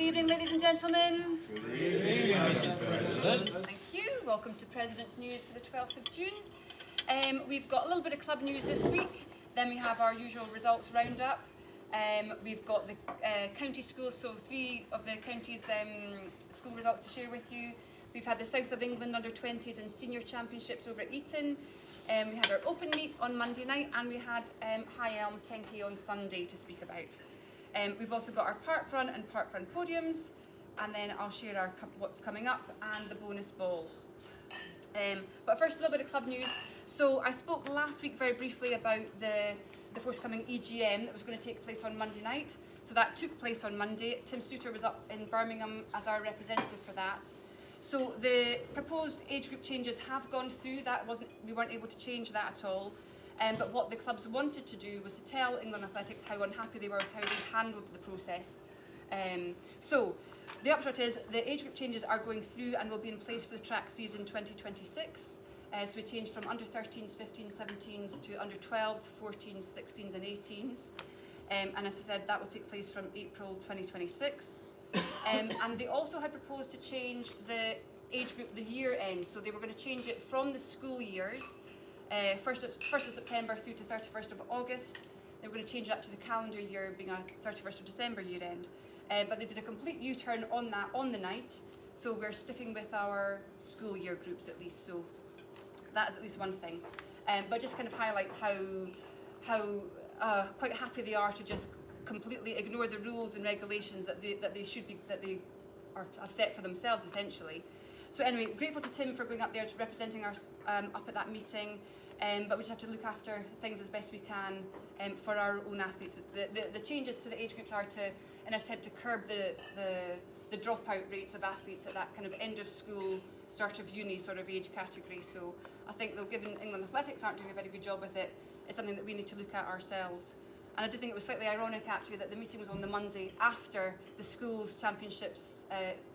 evening, ladies and gentlemen. Good evening, Mrs. President. Thank you. Welcome to President's News for the 12th of June. We've got a little bit of club news this week. Then we have our usual results roundup. We've got the county schools, so 3 of the counties' school results to share with you. We've had the South of England under-20s and Senior Championships over at Eton. We had our open meet on Monday night, and we had High Elms 10k on Sunday to speak about. We've also got our park run and park run podiums, and then I'll share what's coming up and the bonus ball. But first, a little bit of club news. So I spoke last week very briefly about the forthcoming EGM that was going to take place on Monday night. So that took place on Monday. Tim Souter was up in Birmingham as our representative for that. So the proposed age group changes have gone through. We weren't able to change that at all. But what the clubs wanted to do was to tell England Athletics how unhappy they were with how they handled the process. So the upshot is the age group changes are going through and will be in place for the track season 2026. So we changed from under 13s, 15s, 17s to under 12s, 14s, 16s and 18s. And as I said, that will take place from April 2026. And they also had proposed to change the age group, the year end. So they were going to change it from the school years, 1st of September through to 31st of August. They were going to change that to the calendar year being a 31st of December year end. But they did a complete U-turn on that on the night. So we're sticking with our school year groups at least. So that is at least one thing. But just kind of highlights how quite happy they are to just completely ignore the rules and regulations that they have set for themselves essentially. So anyway, grateful to Tim for going up there to representing us up at that meeting. But we just have to look after things as best we can for our own athletes. The changes to the age groups are to an attempt to curb the dropout rates of athletes at that kind of end of school, start of uni sort of age category. So I think though, given England Athletics aren't doing a very good job with it, it's something that we need to look at ourselves. And I did think it was slightly ironic actually that the meeting was on the Monday after the schools championships,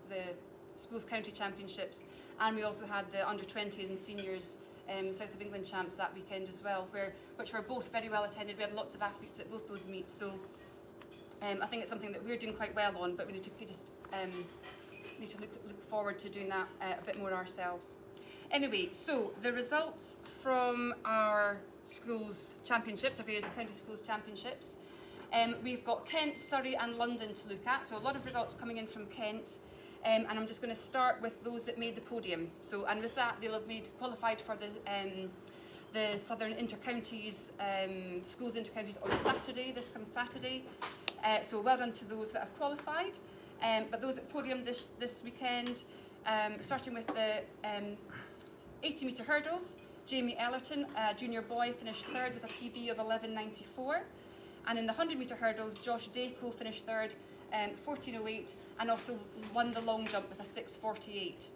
the schools county championships, and we also had the under-20s and seniors South of England Champs that weekend as well, which were both very well attended. We had lots of athletes at both those meets, so I think it's something that we're doing quite well on, but we need to look forward to doing that a bit more ourselves. Anyway, so the results from our schools championships, our various county schools championships. We've got Kent, Surrey and London to look at, so a lot of results coming in from Kent. And I'm just going to start with those that made the podium. So, and with that, they'll have qualified for the Southern Intercounties, schools intercounties on Saturday, this coming Saturday. So well done to those that have qualified. But those at podium this weekend, starting with the 80-metre hurdles, Jamie Ellerton, junior boy, finished third with a PB of 11.94. And in the 100-metre hurdles, Josh Dacko finished third, 14.08, and also won the long jump with a 6.48.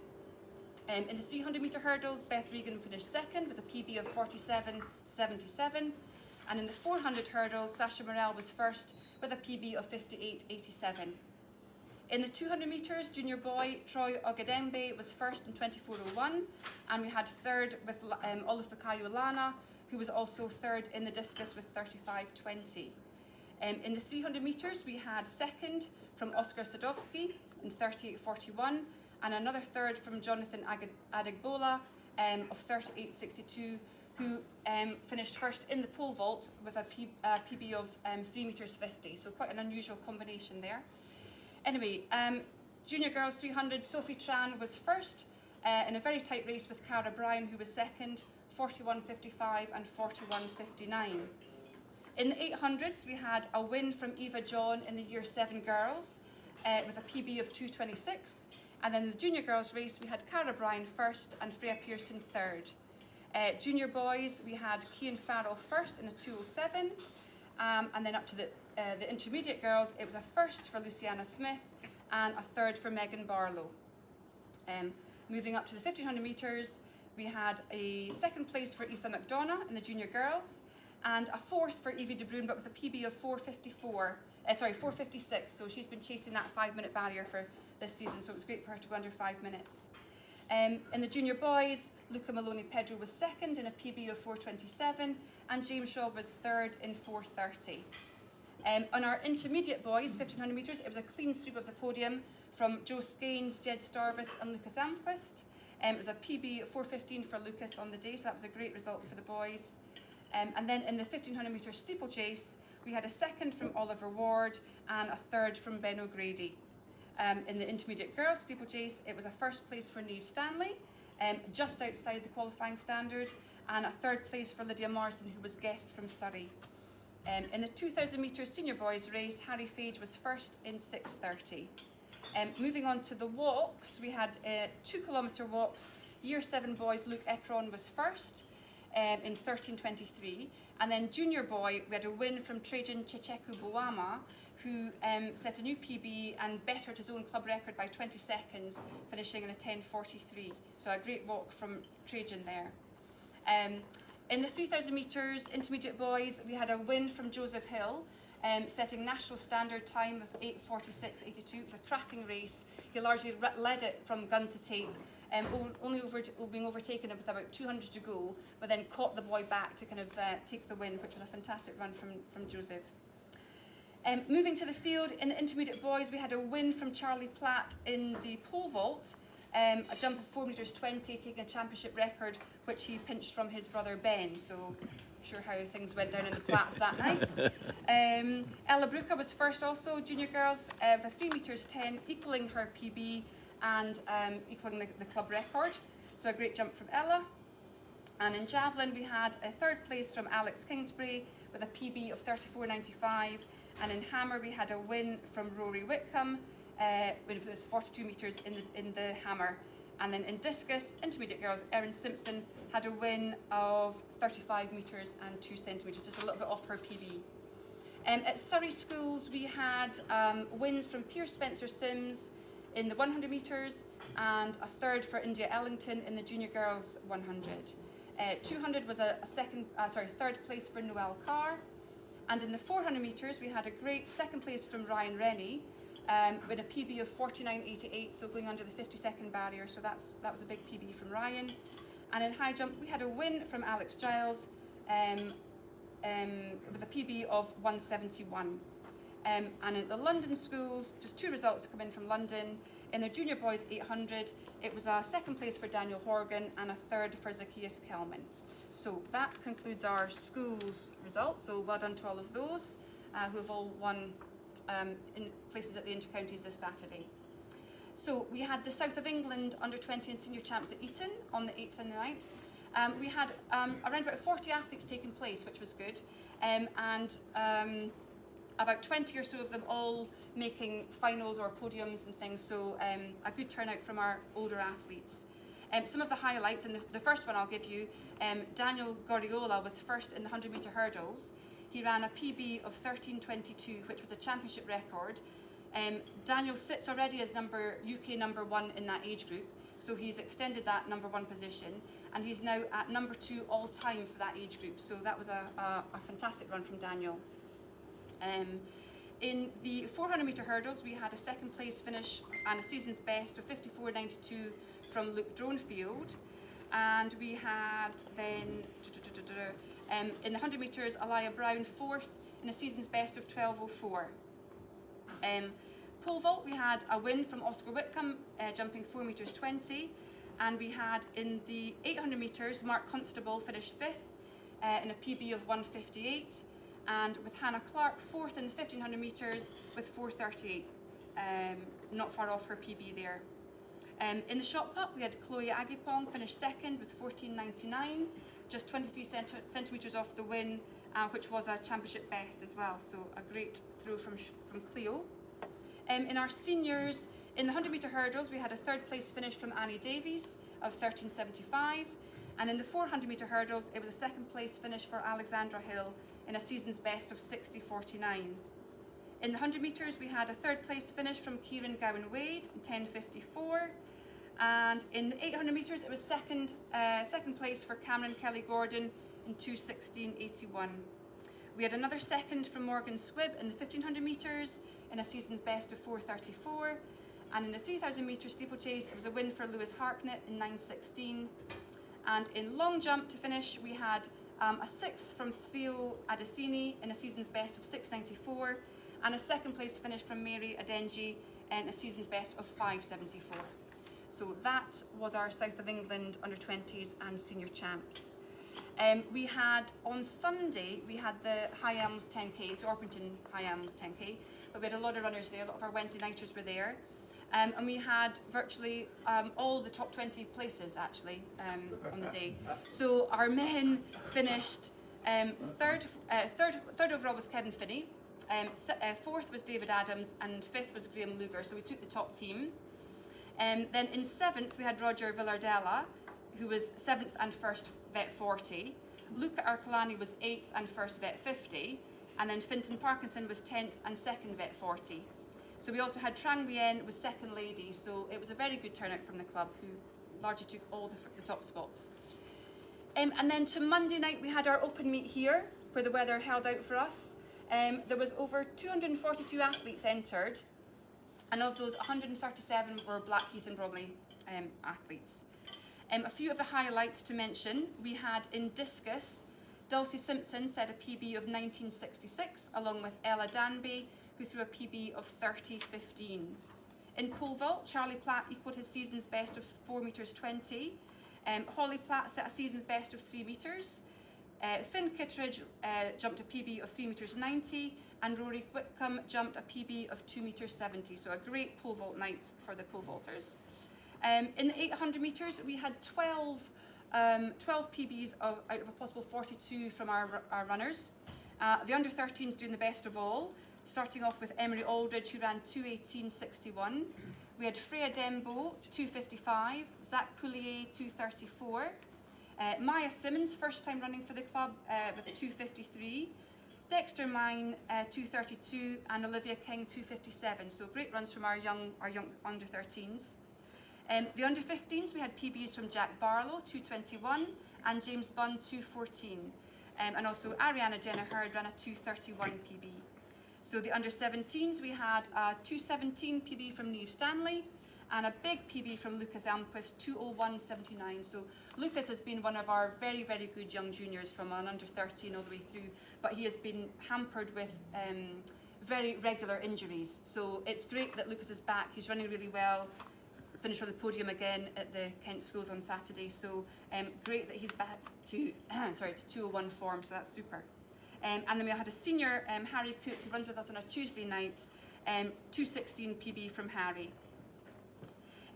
In the 300-metre hurdles, Beth Regan finished second with a PB of 47.77. And in the 400 hurdles, Sasha Morel was first with a PB of 58.87. In the 200 metres, junior boy Troy Ogadembe was first in 24.01, and we had third with Olufakayo Lana, who was also third in the discus with 35.20. In the 300 metres, we had second from Oscar Sadowski in 38.41, and another third from Jonathan Adegbola of 38.62, who finished first in the pole vault with a PB of 3 metres 50, so quite an unusual combination there. Anyway, junior girls 300, Sophie Tran was first in a very tight race with Cara Bryan, who was second, 41.55 and 41.59. In the 800s, we had a win from Eva John in the Year 7 girls with a PB of 2.26. And then in the junior girls race, we had Cara Bryan first and Freya Pearson third. Junior boys, we had Cian Farrell first in a 2.07. And then up to the intermediate girls, it was a first for Luciana Smith and a third for Megan Barlow. Moving up to the 1500 metres, we had a second place for Aoife McDonough in the junior girls, and a fourth for Evie De Bruin, but with a PB of 4.56. So she's been chasing that 5-minute barrier for this season, so it was great for her to go under 5 minutes. In the junior boys, Luca Maloney Pedro was second in a PB of 4.27, and James Shaw was third in 4.30. On our intermediate boys, 1500 metres, it was a clean sweep of the podium from Joe Skanes, Jed Starvis and Lucas Amquist. It was a PB 4:15 for Lucas on the day, so that was a great result for the boys. And then in the 1500 metre steeplechase, we had a second from Oliver Ward and a third from Ben O'Grady. In the intermediate girls steeplechase, it was a first place for Niamh Stanley, just outside the qualifying standard, and a third place for Lydia Morrison, who was guest from Surrey. In the 2000 metre senior boys race, Harry Fage was first in 6:30. Moving on to the walks, we had 2 kilometre walks. Year 7 boys, Luke Ekron was first in 13:23. And then junior boy, we had a win from Trajan Checheku Boama, who set a new PB and bettered his own club record by 20 seconds, finishing in a 10:43. So a great walk from Trajan there. In the 3000 metres intermediate boys, we had a win from Joseph Hill, setting national standard time of 8:46.82. It was a cracking race. He largely led it from gun to tape, only being overtaken with about 200 to go, but then caught the boy back to kind of take the win, which was a fantastic run from Joseph. Moving to the field, in the intermediate boys, we had a win from Charlie Platt in the pole vault, a jump of 4 metres 20, taking a championship record, which he pinched from his brother Ben. So, sure how things went down in the Platts that night. Ella Brooker was first also, junior girls, with a 3 metres 10, equaling her PB and equaling the club record. So a great jump from Ella. And in javelin, we had a 3rd place from Alex Kingsbury with a PB of 34.95. And in hammer, we had a win from Rory Whitcomb with 42 metres in the hammer. And then in discus, intermediate girls, Erin Simpson had a win of 35 metres and 2 centimetres, just a little bit off her PB. At Surrey schools, we had wins from Pierce Spencer Sims in the 100 metres and a third for India Ellington in the junior girls 100. 200 was a third place for Noelle Carr. And in the 400 metres, we had a great second place from Ryan Rennie with a PB of 49.88, so going under the 50-second barrier. So that was a big PB from Ryan. And in high jump, we had a win from Alex Giles with a PB of 171. And in the London schools, just 2 results to come in from London. In the junior boys 800, it was a second place for Daniel Horgan and a third for Zacchaeus Kelman. So that concludes our schools results. So well done to all of those who have all won in places at the intercounties this Saturday. So we had the South of England under-20 and senior champs at Eton on the 8th and the 9th. We had around about 40 athletes taking place, which was good, and about 20 or so of them all making finals or podiums and things, so a good turnout from our older athletes. Some of the highlights, and the first one I'll give you, Daniel Goriola was first in the 100 metre hurdles. He ran a PB of 13:22, which was a championship record. Daniel sits already as UK number 1 in that age group, so he's extended that number 1 position, and he's now at number 2 all time for that age group. So that was a fantastic run from Daniel. In the 400 metre hurdles, we had a second place finish and a season's best of 54.92 from Luke Dronefield, and we had then in the 100 metres, Aliyah Brown 4th in a season's best of 12.04. Pole vault, we had a win from Oscar Whitcomb, jumping 4 metres 20, and we had in the 800 metres, Mark Constable finished 5th in a PB of 1:58, and with Hannah Clark 4th in the 1500 metres with 4:38, not far off her PB there. In the shot put, we had Chloe Agipong finish 2nd with 14.99, just 23 centimetres off the win, which was a championship best as well, so a great throw from Cleo. In our seniors, in the 100 metre hurdles, we had a 3rd place finish from Annie Davies of 13.75, and in the 400 metre hurdles, it was a 2nd place finish for Alexandra Hill in a season's best of 60.49. In the 100 metres, we had a 3rd place finish from Kieran Gowan-Wade in 10.54, and in the 800 metres, it was second place for Cameron Kelly-Gordon in 2:16.81. We had another 2nd from Morgan Squibb in the 1500 metres in a season's best of 4:34, and in the 3000 metre steeplechase, it was a win for Lewis Harknett in 9:16. And in long jump to finish, we had a 6th from Theo Adesini in a season's best of 6.94, and a 2nd place finish from Mary Adenji in a season's best of 5.74. So that was our South of England under-20s and senior champs. We had, on Sunday, we had the High Elms 10K, so Orpington High Elms 10K, but we had a lot of runners there, a lot of our Wednesday nighters were there. And we had virtually all the top 20 places actually on the day. So our men finished third overall was Kevin Finney, 4th was David Adams, and 5th was Graham Luger. So we took the top team. Then in 7th we had Roger Villardella, who was 7th and 1st vet 40. Luca Arcolani was 8th and 1st vet 50. And then Finton Parkinson was 10th and 2nd vet 40. So we also had Trang Nguyen was 2nd lady, so it was a very good turnout from the club, who largely took all the top spots. And then to Monday night we had our open meet here, where the weather held out for us. There was over 242 athletes entered, and of those 137 were Blackheath and Bromley athletes. A few of the highlights to mention, we had in discus, Dulcie Simpson set a PB of 1966, along with Ella Danby, who threw a PB of 30.15. In pole vault, Charlie Platt equalled his season's best of 4 metres 20. Holly Platt set a season's best of 3 metres. Finn Kittredge jumped a PB of 3 metres 90, and Rory Whitcomb jumped a PB of 2 metres 70. So a great pole vault night for the pole vaulters. In the 800 metres, we had 12 PBs out of a possible 42 from our runners. The under-13s doing the best of all, starting off with Emery Aldridge, who ran 2:18.61. We had Freya Dembo, 2:55, Zach Poulier, 2:34. Maya Simmons, first time running for the club, with 2:53. Dexter Mine, 2:32, and Olivia King, 2:57. So great runs from our young under-13s. The under-15s, we had PBs from Jack Barlow, 2:21, and James Bunn, 2:14. And also Ariana Jenna Hurd ran a 2:31 PB. So the under-17s, we had a 2:17 PB from Neve Stanley, and a big PB from Lucas Elmquist, 2:01.79. So Lucas has been one of our very, very good young juniors from an under-13 all the way through, but he has been hampered with very regular injuries. So it's great that Lucas is back. He's running really well. Finished on the podium again at the Kent Schools on Saturday. So great that he's back to 2:01 form. So that's super. And then we had a senior, Harry Cook, who runs with us on a Tuesday night, 2:16 PB from Harry.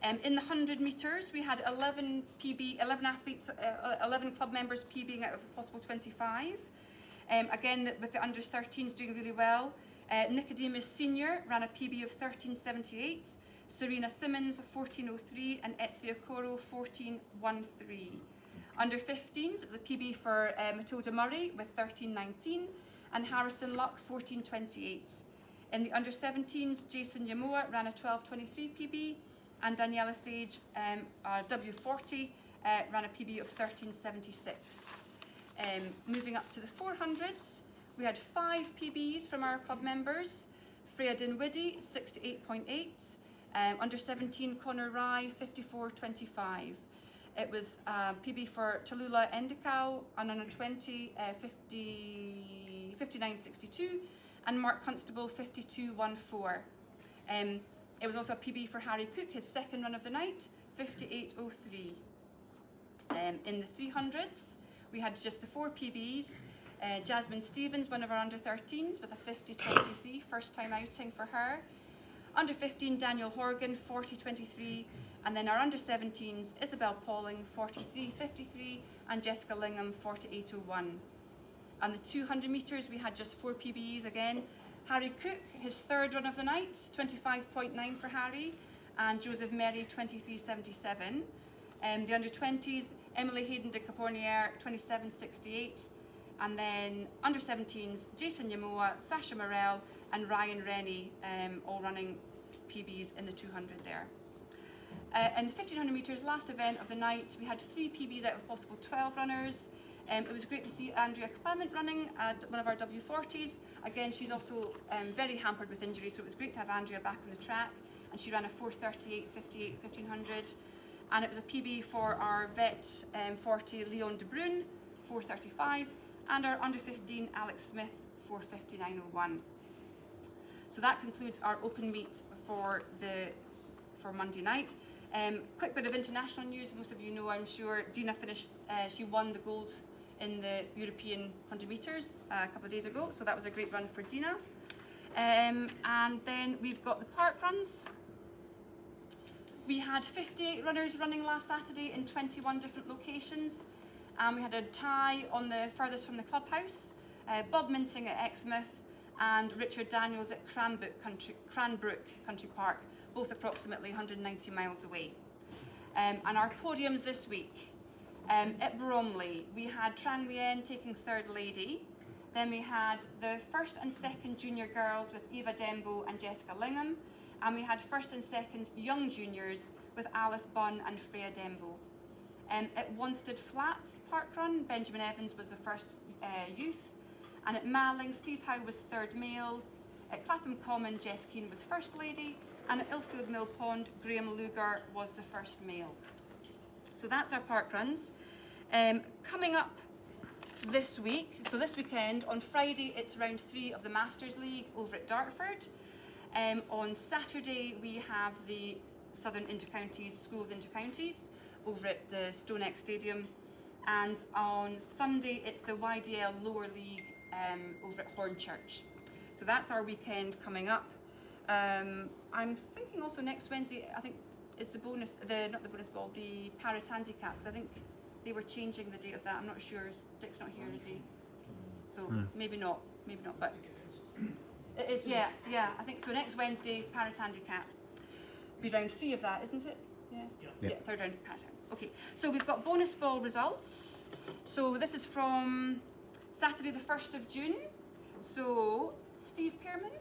In the 100 metres, we had 11 athletes, 11 club members PBing out of a possible 25. Again, with the under-13s doing really well. Nicodemus Senior ran a PB of 13.78. Serena Simmons, 14.03, and Etsy Okoro, 14.13. Under 15s, it was a PB for Matilda Murray with 13.19, and Harrison Luck, 14.28. In the under 17s, Jason Yamoa ran a 12.23 PB, and Daniela Sage, W40, ran a PB of 13.76. Moving up to the 400s, we had 5 PBs from our club members. Freya Dinwiddie, 68.8. Under 17, Connor Rye, 54.25. It was PB for Tallulah Endicau, and under 20, 59.62, and Mark Constable, 52.14. It was also a PB for Harry Cook, his second run of the night, 58.03. In the 300s, we had just the 4 PBs. Jasmine Stevens, one of our under-13s, with a 50.23, first time outing for her. Under 15, Daniel Horgan, 40.23, and then our under 17s, Isabel Pauling, 43.53, and Jessica Lingham, 48.01. On the 200 metres, we had just 4 PBs again. Harry Cook, his third run of the night, 25.9 for Harry, and Joseph Merry, 23.77. The under 20s, Emily Hayden de Capornier, 27.68. And then under 17s, Jason Yamoa, Sasha Morel, and Ryan Rennie, all running PBs in the 200 there. In the 1500 metres, last event of the night, we had 3 PBs out of possible 12 runners. It was great to see Andrea Clement running at one of our W40s. Again, she's also very hampered with injury, so it was great to have Andrea back on the track. And she ran a 4:38.58 1500. And it was a PB for our vet 40, Leon De Bruyne, 4:35, and our under 15 Alex Smith 4:59.01. So that concludes our open meet for Monday night. Quick bit of international news. Most of you know, I'm sure, Dina finished. She won the gold in the European 100 metres a couple of days ago. So that was a great run for Dina. And then we've got the park runs. We had 58 runners running last Saturday in 21 different locations. We had a tie on the furthest from the clubhouse, Bob Minting at Exmouth and Richard Daniels at Cranbrook Country Park, both approximately 190 miles away. And our podiums this week. At Bromley, we had Trang Nguyen taking third lady. Then we had the first and second junior girls with Eva Dembo and Jessica Lingham. And we had first and second young juniors with Alice Bunn and Freya Dembo. At Wanstead Flats Park Run, Benjamin Evans was the first youth. And at Malling, Steve Howe was third male. At Clapham Common, Jess Keane was first lady. And at Ilfield Mill Pond, Graham Lugar was the first male. So that's our park runs. Coming up this week, so this weekend, on Friday, it's round 3 of the Masters League over at Dartford. On Saturday, we have the Southern Intercounties, Schools Intercounties, over at the StoneX Stadium. And on Sunday, it's the YDL Lower League over at Hornchurch. So that's our weekend coming up. I'm thinking also next Wednesday, I think, is the bonus, not the bonus ball, the Paris Handicap, because I think they were changing the date of that. I'm not sure. Dick's not here, is he? So maybe not, but it is, yeah, I think so. Next Wednesday, Paris Handicap. Be round 3 of that, isn't it? Yeah, third round of Paris Handicap. Okay, so we've got bonus ball results. So this is from Saturday the 1st of June. So, Steve Pearman,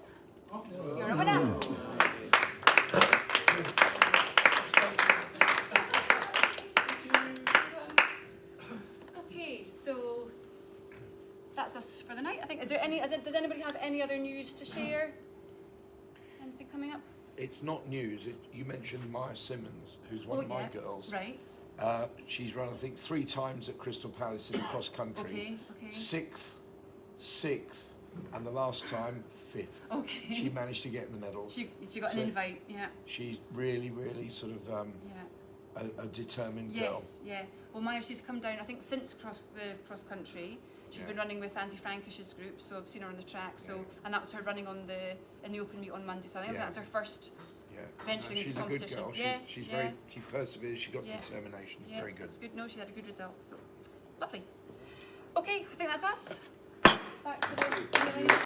you're a winner. Okay, so that's us for the night. I think. Does anybody have any other news to share? Anything coming up? It's not news. You mentioned Maya Simmons, who's one of my girls. Right. She's run, I think, 3 times at Crystal Palace in the cross country. Okay. 6th, and the last time 5th. Okay. She managed to get in the medals. She got an invite. Yeah. She's really sort of a determined girl. Yes. Yeah. Well, Maya, she's come down. I think since the cross country. She's been running with Andy Frankish's group, so I've seen her on the track. So, and that was her running in the open meet on Monday. So I think that's her first venturing into competition. She's a good girl. She perseveres. She got determination. Yeah, very good. That's good. No, she had a good result. So lovely. Okay, I think that's us. Back to the